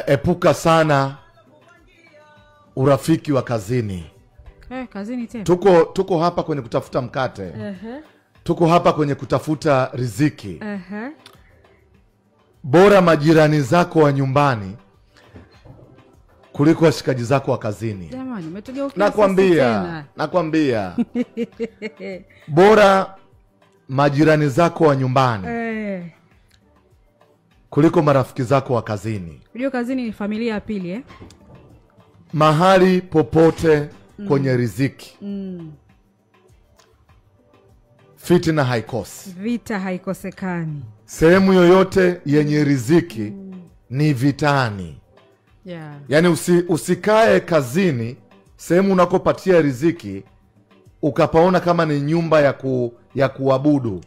Epuka sana urafiki wa kazini. Kazini tena. Tuko hapa kwenye kutafuta mkate. Tuko hapa kwenye kutafuta riziki. Bora majirani zako wa nyumbani kuliko washikaji zako wa kazini. Jamani, umetugeukia nakwambia. Bora majirani zako wa nyumbani kuliko marafiki zako wa kazini. Unajua kazini ni familia ya pili Mahali popote kwenye riziki. Fitina haikosi. Vita haikosekani. Sehemu yoyote yenye riziki ni vitani. Yaani usikae kazini, sehemu unakopatia riziki, ukapaona kama ni nyumba ya kuabudu.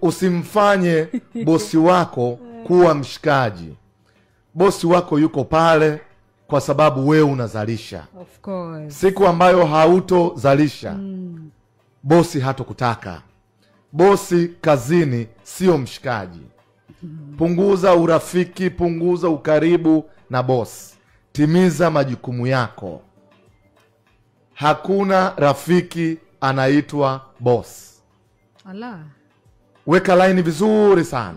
Usimfanye bosi wako kuwa mshikaji. Bosi wako yuko pale kwa sababu wewe unazalisha. Of course. Siku ambayo hautozalisha, bosi hatokutaka. Bosi kazini sio mshikaji. Punguza urafiki, punguza ukaribu na bosi. Timiza majukumu yako. Hakuna rafiki anaitwa bosi. Allah. Weka line vizuri sana.